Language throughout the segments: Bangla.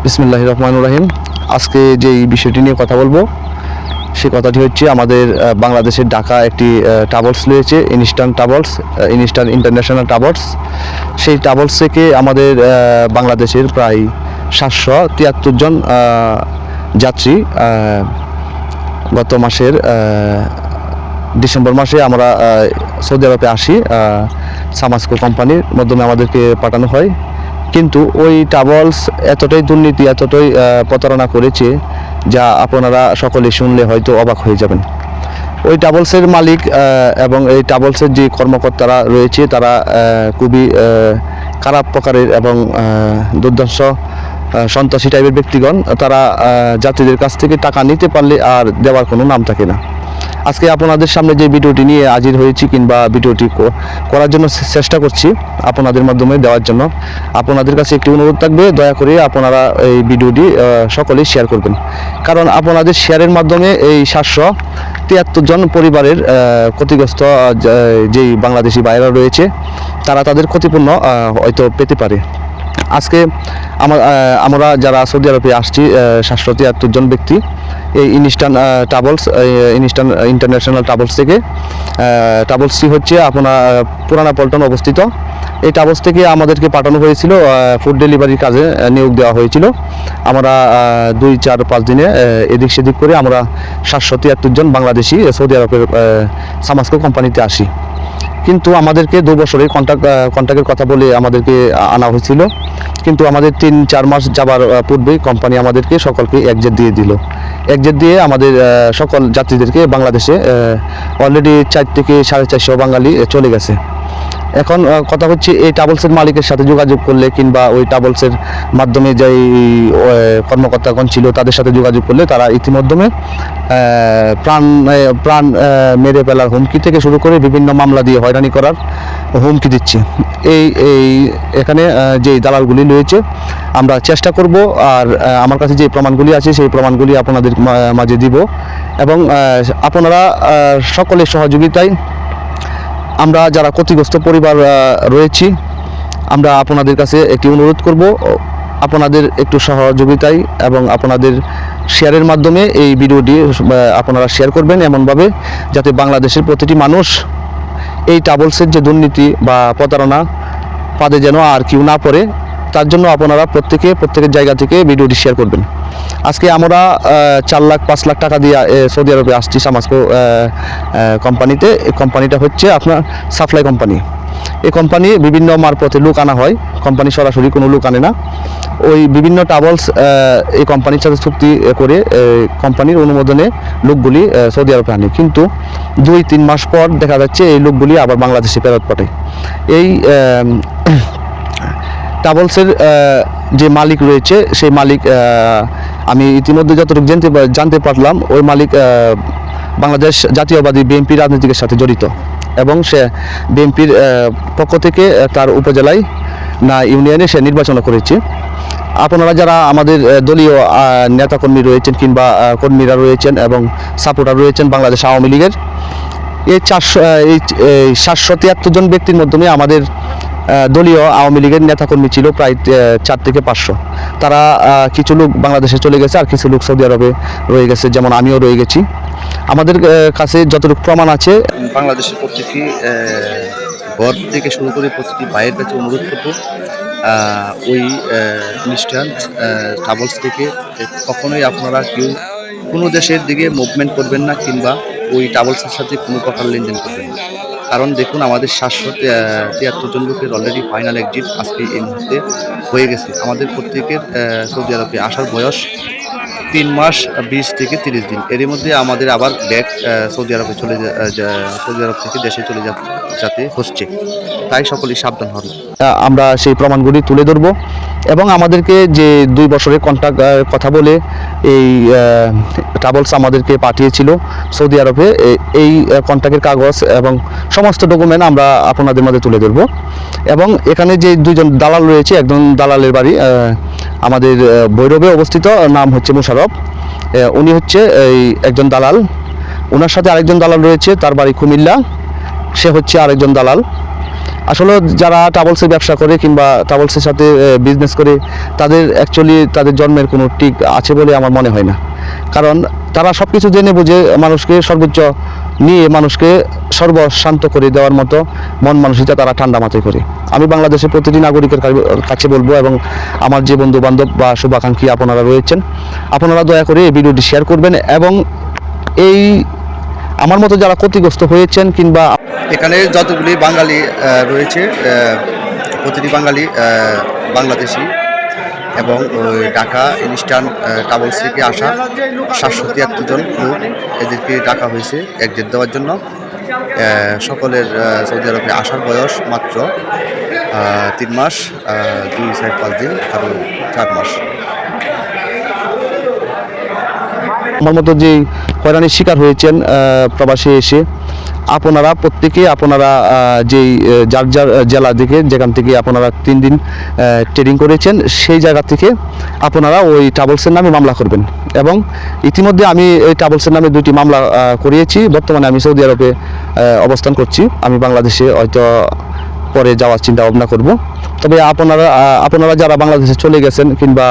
বিসমিল্লাহির রহমানির রহিম। আজকে যেই বিষয়টি নিয়ে কথা বলবো সেই কথাটি হচ্ছে আমাদের বাংলাদেশের ঢাকা একটি ট্রাভেলস রয়েছে, instant travels, instant international travels. সেই ট্রাভেলস থেকে আমাদের বাংলাদেশের প্রায় 773 জন যাত্রী গত মাসের ডিসেম্বর মাসে আমরা সৌদি আরবে আসি। সামাসকো কোম্পানির মাধ্যমে আমাদেরকে পাঠানো হয়, কিন্তু ওই ট্রাভেলস এতটাই দুর্নীতি, এতটাই প্রতারণা করেছে যা আপনারা সকলে শুনলে হয়তো অবাক হয়ে যাবেন। ওই ট্রাভেলসের মালিক এবং এই ট্রাভেলসের যে কর্মকর্তারা রয়েছে তারা খুবই খারাপ প্রকারের এবং দুর্ধর্ষ সন্ত্রাসী টাইপের ব্যক্তিগণ। তারা যাত্রীদের কাছ থেকে টাকা নিতে পারলে আর দেওয়ার কোনো নাম থাকে না। আজকে আপনাদের সামনে যে ভিডিওটি নিয়ে হাজির হয়েছি কিংবা ভিডিওটি করার জন্য চেষ্টা করছি আপনাদের মাধ্যমে দেওয়ার জন্য, আপনাদের কাছে একটি অনুরোধ থাকবে, দয়া করে আপনারা এই ভিডিওটি সকলেই শেয়ার করবেন। কারণ আপনাদের শেয়ারের মাধ্যমে এই 773 জন পরিবারের ক্ষতিগ্রস্ত যেই বাংলাদেশি ভাইরা রয়েছে তারা তাদের ক্ষতিপূর্ণ হয়তো পেতে পারে। আজকে আমরা যারা সৌদি আরবে আসছি 773 জন ব্যক্তি এই instant travels, instant international travels থেকে। ট্রাভেলসটি হচ্ছে আপনার পুরানা পল্টন অবস্থিত। এই ট্রাভেলস থেকে আমাদেরকে পাঠানো হয়েছিল, ফুড ডেলিভারির কাজে নিয়োগ দেওয়া হয়েছিল। আমরা 2-4-5 দিনে এদিক সেদিক করে আমরা 773 জন বাংলাদেশি সৌদি আরবের সামাসকো কোম্পানিতে আসি। কিন্তু আমাদেরকে 2 বছরের কন্ট্রাক্টের কথা বলে আমাদেরকে আনা হয়েছিল, কিন্তু আমাদের 3-4 মাস যাবার পূর্বেই কোম্পানি আমাদেরকে সকলকে একজেট দিয়ে দিল। একজেট দিয়ে আমাদের সকল যাত্রীদেরকে বাংলাদেশে অলরেডি 4 থেকে 450 বাঙালি চলে গেছে। এখন কথা হচ্ছে এই ট্রাভেলসের মালিকের সাথে যোগাযোগ করলে কিংবা ওই ট্রাভেলসের মাধ্যমে যেই কর্মকর্তাগণ ছিল তাদের সাথে যোগাযোগ করলে তারা ইতিমধ্যে প্রাণ মেরে ফেলার হুমকি থেকে শুরু করে বিভিন্ন মামলা দিয়ে হয়রানি করার হুমকি দিচ্ছে। এখানে যে দালালগুলি রয়েছে আমরা চেষ্টা করব, আর আমার কাছে যে প্রমাণগুলি আছে সেই প্রমাণগুলি আপনাদের মাঝে দিব, এবং আপনারা সকলের সহযোগিতায় আমরা যারা ক্ষতিগ্রস্ত পরিবার রয়েছি আমরা আপনাদের কাছে একটি অনুরোধ করব, আপনাদের একটু সহযোগিতায় এবং আপনাদের শেয়ারের মাধ্যমে এই ভিডিওটি আপনারা শেয়ার করবেন এমনভাবে যাতে বাংলাদেশের প্রতিটি মানুষ এই ট্রাভেলসের যে দুর্নীতি বা প্রতারণা ফাঁদে যেন আর কেউ না পড়ে, তার জন্য আপনারা প্রত্যেকের জায়গা থেকে ভিডিওটি শেয়ার করবেন। আজকে আমরা 4 লাখ 5 লাখ টাকা দিয়ে সৌদি আরবে আসছি সামাসকো কোম্পানিতে। এই কোম্পানিটা হচ্ছে আপনার সাপ্লাই কোম্পানি। এই কোম্পানি বিভিন্ন মারফতে লোক আনা হয়, কোম্পানি সরাসরি কোনো লোক আনে না। ওই বিভিন্ন ট্রাভেলস এই কোম্পানির সাথে চুক্তি করে কোম্পানির অনুমোদনে লোকগুলি সৌদি আরবে আনে, কিন্তু 2-3 মাস পর দেখা যাচ্ছে এই লোকগুলি আবার বাংলাদেশে ফেরত পাঠায়। এই ট্রাভেলসের যে মালিক রয়েছে সেই মালিক, আমি ইতিমধ্যে যতটুকু জানতে পারলাম, ওই মালিক বাংলাদেশ জাতীয়বাদী বিএনপি রাজনীতির সাথে জড়িত, এবং সে বিএনপির পক্ষ থেকে তার উপজেলায় না ইউনিয়নে সে নির্বাচনও করেছে। আপনারা যারা আমাদের দলীয় নেতাকর্মী রয়েছেন কিংবা কর্মীরা রয়েছেন এবং সাপোর্টার রয়েছেন বাংলাদেশ আওয়ামী লীগের, এই 773 জন ব্যক্তির মাধ্যমে আমাদের দলীয় আওয়ামী লীগের নেতাকর্মী ছিল প্রায় 4 থেকে 500। তারা কিছু লোক বাংলাদেশে চলে গেছে আর কিছু লোক সৌদি আরবে রয়ে গেছে, যেমন আমিও রয়ে গেছি। আমাদের কাছে যতটুকু প্রমাণ আছে, বাংলাদেশের প্রত্যেকটি ঘর থেকে শুরু করে প্রতিটি ভাইয়ের কাছে অনুরোধ করব, ওই ইনস্ট্যান্ট ট্রাভেলস থেকে কখনোই আপনারা কেউ কোনো দেশের দিকে মুভমেন্ট করবেন না কিংবা ওই ট্রাভেলসের সাথে কোনো প্রকার লেনদেন করবেন না। কারণ দেখুন, আমাদের 773 জন লোকের অলরেডি ফাইনাল এক্সিট আজকে এই মুহূর্তে হয়ে গেছে। আমাদের প্রত্যেকের সৌদি আরবে আসার বয়স 3 মাস 20 থেকে 30 দিন। এর মধ্যে আমাদের আবার ব্যাক সৌদি আরবে সৌদি আরব থেকে দেশে চলে যেতে হচ্ছে, তাই সকলেই সাবধান হন। আমরা সেই প্রমাণগুলি তুলে ধরব, এবং আমাদেরকে যে 2 বছরের কন্ট্রাক্ট কথা বলে এই ট্রাভেলস আমাদেরকে পাঠিয়েছিল সৌদি আরবে, এই কন্ট্রাক্টের কাগজ এবং সমস্ত ডকুমেন্ট আমরা আপনাদের মধ্যে তুলে ধরব। এবং এখানে যে 2 জন দালাল রয়েছে, একজন দালালের বাড়ি আমাদের ভৈরবে অবস্থিত, নাম হচ্ছে মোশারফ। উনি হচ্ছে এই একজন দালাল, ওনার সাথে আরেকজন দালাল রয়েছে, তার বাড়ি কুমিল্লা, সে হচ্ছে আরেকজন দালাল। আসলে যারা ট্রাভেলসের ব্যবসা করে কিংবা ট্রাভেলসের সাথে বিজনেস করে তাদের অ্যাকচুয়ালি তাদের জন্মের কোনো ঠিক আছে বলে আমার মনে হয় না। কারণ তারা সব কিছু জেনে বুঝে মানুষকে সর্বোচ্চ নিয়ে মানুষকে সর্বশান্ত করে দেওয়ার মতো মন মানসিকতা তারা ঠান্ডা মাথায় করে। আমি বাংলাদেশের প্রতিটি নাগরিকের কাছে বলবো, এবং আমার যে বন্ধু বান্ধব বা শুভাকাঙ্ক্ষী আপনারা রয়েছেন, আপনারা দয়া করে এই ভিডিওটি শেয়ার করবেন, এবং এই আমার মতো যারা ক্ষতিগ্রস্ত হয়েছেন কিংবা এখানে যতগুলি বাঙালি রয়েছে, প্রতিটি বাঙালি বাংলাদেশি এবং ওই ঢাকা ইনস্টান ট্রাভেলস থেকে আসা 773 জন লোক, এদেরকে ডাকা হয়েছে এক্সিট দেওয়ার জন্য। সকলের সৌদি আরবে আসার বয়স মাত্র 3 মাস, 2, 4, 5 দিন, আরও 4 মাস। আমার মতো যে হয়রানির শিকার হয়েছেন প্রবাসে এসে, আপনারা প্রত্যেকে আপনারা যেই যার যার জেলা থেকে যেখান থেকে আপনারা 3 দিন ট্রেডিং করেছেন সেই জায়গা থেকে আপনারা ওই ট্রাভেলসের নামে মামলা করবেন। এবং ইতিমধ্যে আমি এই ট্রাভেলসের নামে 2টি মামলা করিয়েছি। বর্তমানে আমি সৌদি আরবে অবস্থান করছি। আমি বাংলাদেশে হয়তো পরে যাওয়ার চিন্তা ভাবনা করব। তবে আপনারা যারা বাংলাদেশে চলে গেছেন কিংবা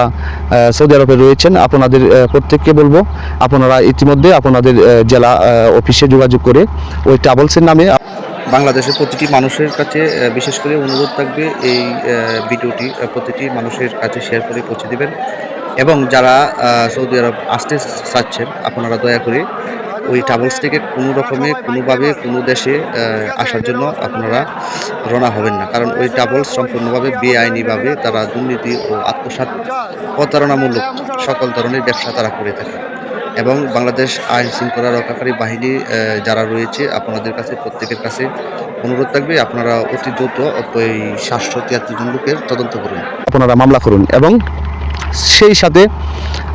সৌদি আরবে রয়েছেন, আপনাদের প্রত্যেককে বলবো আপনারা ইতিমধ্যে আপনাদের জেলা অফিসে যোগাযোগ করে ওই ট্রাভেলসের নামে বাংলাদেশের প্রতিটি মানুষের কাছে বিশেষ করে অনুরোধ থাকবে, এই ভিডিওটি প্রতিটি মানুষের কাছে শেয়ার করে পৌঁছে দেবেন। এবং যারা সৌদি আরব আসতে চাচ্ছেন, আপনারা দয়া করে ওই ট্রাভেলস থেকে কোনো রকমে কোনোভাবে কোনো দেশে আসার জন্য আপনারা রওনা হবেন না। কারণ ওই ট্রাভেলস সম্পূর্ণভাবে বেআইনিভাবে তারা দুর্নীতি ও আত্মসাৎ প্রতারণামূলক সকল ধরনের ব্যবসা তারা করে থাকে। এবং বাংলাদেশ আইন শৃঙ্খলা রক্ষাকারী বাহিনী যারা রয়েছে, আপনাদের কাছে প্রত্যেকের কাছে অনুরোধ থাকবে, আপনারা অতি দ্রুত ওই 773 জন লোকের তদন্ত করুন, আপনারা মামলা করুন। এবং সেই সাথে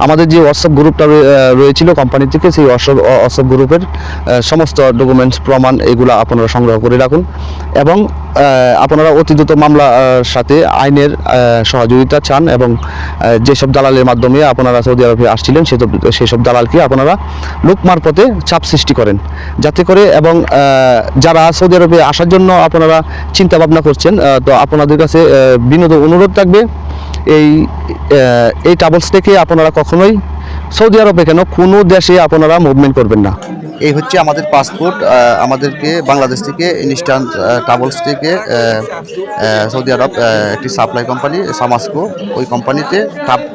আমাদের যে হোয়াটসঅ্যাপ গ্রুপটা রয়েছিল কোম্পানি থেকে, সেই হোয়াটসঅ্যাপ গ্রুপের সমস্ত ডকুমেন্টস প্রমাণ এগুলো আপনারা সংগ্রহ করে রাখুন। এবং আপনারা অতি দ্রুত মামলার সাথে আইনের সহযোগিতা চান, এবং যেসব দালালের মাধ্যমে আপনারা সৌদি আরবে আসছিলেন সেসব দালালকে আপনারা লোক মারফতে চাপ সৃষ্টি করেন যাতে করে। এবং যারা সৌদি আরবে আসার জন্য আপনারা চিন্তা ভাবনা করছেন, তো আপনাদের কাছে বিনীত অনুরোধ থাকবে, এই ট্রাভেলস থেকে আপনারা কখনোই সৌদি আরবে কেন কোনো দেশে আপনারা মুভমেন্ট করবেন না। এই হচ্ছে আমাদের পাসপোর্ট। আমাদেরকে বাংলাদেশ থেকে ইনস্ট্যান্ট ট্রাভেলস থেকে সৌদি আরব একটি সাপ্লাই কোম্পানি সামাসকো, ওই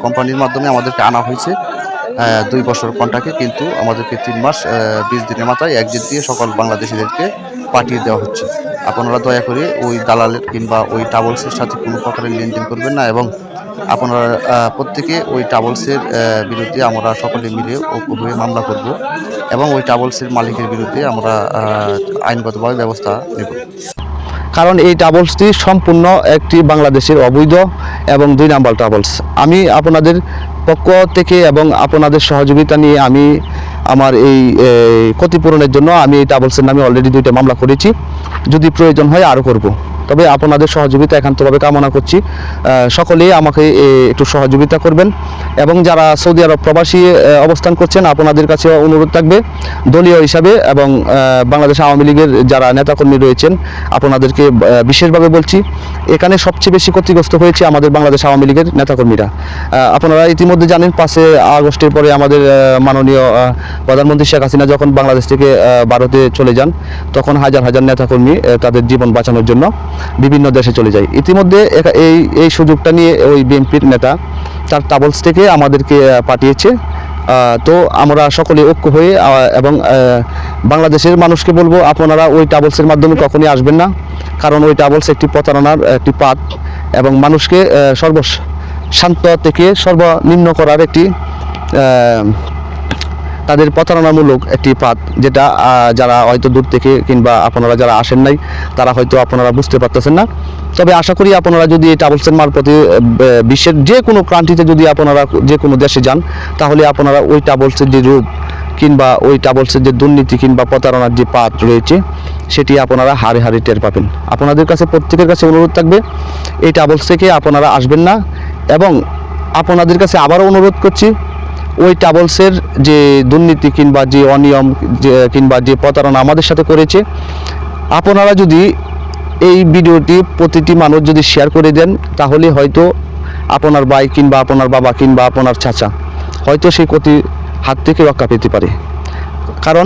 কোম্পানির মাধ্যমে আমাদেরকে আনা হয়েছে 2 বছর কন্ট্রাক্টে, কিন্তু আমাদেরকে 3 মাস 20 দিনের মাথায় এক্সিট দিয়ে সকল বাংলাদেশিদেরকে পাঠিয়ে দেওয়া হচ্ছে। আপনারা দয়া করে ওই দালালের কিংবা ওই ট্রাভেলসের সাথে কোনো প্রকারের লেনদেন করবেন না। এবং আপনারা প্রত্যেকে ওই ট্রাভেলসের বিরুদ্ধে আমরা সকলে মিলে ঐক্যভাবে মামলা করব, এবং ওই ট্রাভেলসের মালিকের বিরুদ্ধে আমরা আইনগতভাবে ব্যবস্থা নেব। কারণ এই ট্রাভেলসটি সম্পূর্ণ একটি বাংলাদেশের অবৈধ এবং 2 নাম্বার ট্রাভেলস। আমি আপনাদের পক্ষ থেকে এবং আপনাদের সহযোগিতা নিয়ে আমি আমার এই ক্ষতিপূরণের জন্য আমি এই ট্রাভেলসের নামে অলরেডি 2টা মামলা করেছি। যদি প্রয়োজন হয় আরও করব। তবে আপনাদের সহযোগিতা একান্তভাবে কামনা করছি। সকলেই আমাকে একটু সহযোগিতা করবেন। এবং যারা সৌদি আরব প্রবাসী অবস্থান করছেন, আপনাদের কাছে অনুরোধ থাকবে দলীয় হিসাবে, এবং বাংলাদেশ আওয়ামী লীগের যারা নেতাকর্মী রয়েছেন আপনাদেরকে বিশেষভাবে বলছি, এখানে সবচেয়ে বেশি ক্ষতিগ্রস্ত হয়েছে আমাদের বাংলাদেশ আওয়ামী লীগের নেতাকর্মীরা। আপনারা ইতিমধ্যে জানেন 5 আগস্টের পরে আমাদের মাননীয় প্রধানমন্ত্রী শেখ হাসিনা যখন বাংলাদেশ থেকে ভারতে চলে যান, তখন হাজার হাজার নেতাকর্মী তাদের জীবন বাঁচানোর জন্য বিভিন্ন দেশে চলে যায়। ইতিমধ্যে এই সুযোগটা নিয়ে ওই বিএনপির নেতা তার ট্রাভেলস থেকে আমাদেরকে পাঠিয়েছে। তো আমরা সকলে ঐক্য হয়ে এবং বাংলাদেশের মানুষকে বলবো, আপনারা ওই ট্রাভেলসের মাধ্যমে কখনই আসবেন না। কারণ ওই ট্রাভেলস একটি প্রতারণার একটি পাত, এবং মানুষকে সর্বশান্ত থেকে সর্বনিম্ন করার একটি তাদের প্রতারণামূলক একটি পাত, যেটা যারা হয়তো দূর থেকে কিংবা আপনারা যারা আসেন নাই তারা হয়তো আপনারা বুঝতে পারতেছেন না। তবে আশা করি আপনারা যদি এই ট্রাভেলসের মারফতে বিশ্বের যে কোনো কান্ট্রিতে যদি আপনারা যে কোনো দেশে যান, তাহলে আপনারা ওই ট্রাভেলসের যে রূপ কিংবা ওই ট্রাভেলসের যে দুর্নীতি কিংবা প্রতারণার যে পাত রয়েছে সেটি আপনারা হাড়ে হাড়ে টের পাবেন। আপনাদের কাছে প্রত্যেকের কাছে অনুরোধ থাকবে, এই ট্রাভেলস থেকে আপনারা আসবেন না। এবং আপনাদের কাছে আবারও অনুরোধ করছি, ওই ট্রাভেলসের যে দুর্নীতি কিংবা যে অনিয়ম কিংবা যে প্রতারণা আমাদের সাথে করেছে, আপনারা যদি এই ভিডিওটি প্রতিটি মানুষ যদি শেয়ার করে দেন তাহলে হয়তো আপনার ভাই কিংবা আপনার বাবা কিংবা আপনার চাচা হয়তো সেই ক্ষতির হাত থেকে রক্ষা পেতে পারে। কারণ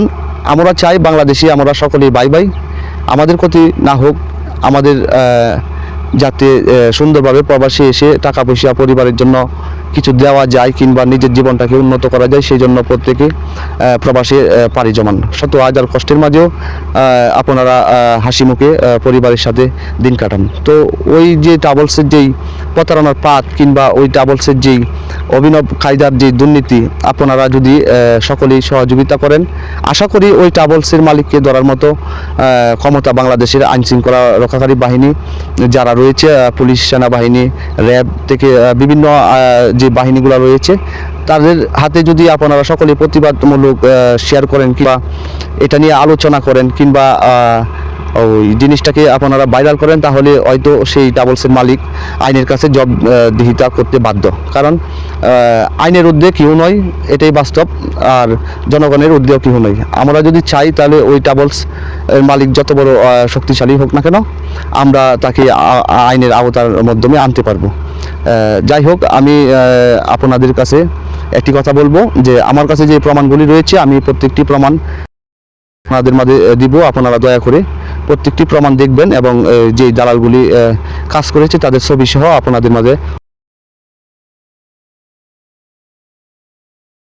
আমরা চাই বাংলাদেশি আমরা সকলেই ভাই ভাই, আমাদের ক্ষতি না হোক, আমাদের যাতে সুন্দরভাবে প্রবাসে এসে টাকা পয়সা পরিবারের জন্য কিছু দেওয়া যায় কিংবা নিজের জীবনটাকে উন্নত করা যায়, সেই জন্য প্রত্যেকে প্রবাসে পাড়ি জমান। শত হাজার কষ্টের মাঝেও আপনারা হাসি মুখে পরিবারের সাথে দিন কাটান। তো ওই যে ট্রাভেলসের যেই প্রতারণার পাত কিংবা ওই ট্রাভেলসের যেই অভিনব কায়দার যে দুর্নীতি, আপনারা যদি সকলেই সহযোগিতা করেন, আশা করি ওই ট্রাভেলসের মালিককে ধরার মতো ক্ষমতা বাংলাদেশের আইন শৃঙ্খলা রক্ষাকারী বাহিনী যারা রয়েছে, পুলিশ, সেনাবাহিনী, র্যাব থেকে বিভিন্ন যে বাহিনীগুলো রয়েছে, তাদের হাতে যদি আপনারা সকলে প্রতিবাদমূলক শেয়ার করেন কিংবা এটা নিয়ে আলোচনা করেন কিংবা ওই জিনিসটাকে আপনারা ভাইরাল করেন, তাহলে হয়তো সেই ট্রাভেলসের মালিক আইনের কাছে জবাবদিহিতা করতে বাধ্য। কারণ আইনের ঊর্ধ্বে কেউ নয়, এটাই বাস্তব। আর জনগণের ঊর্ধ্বেও কেউ নয়। আমরা যদি চাই তাহলে ওই ট্রাভেলস মালিক যত বড় শক্তিশালী হোক না কেন, আমরা তাকে আইনের আওতার মাধ্যমে আনতে পারবো। যাই হোক, আমি আপনাদের কাছে একটি কথা বলবো যে আমার কাছে যে প্রমাণগুলি রয়েছে, আমি প্রত্যেকটি প্রমাণ আপনাদের মাঝে দিব। আপনারা দয়া করে প্রত্যেকটি প্রমাণ দেখবেন এবং যে দালালগুলি কাজ করেছে তাদের ছবি সহ আপনাদের মাঝে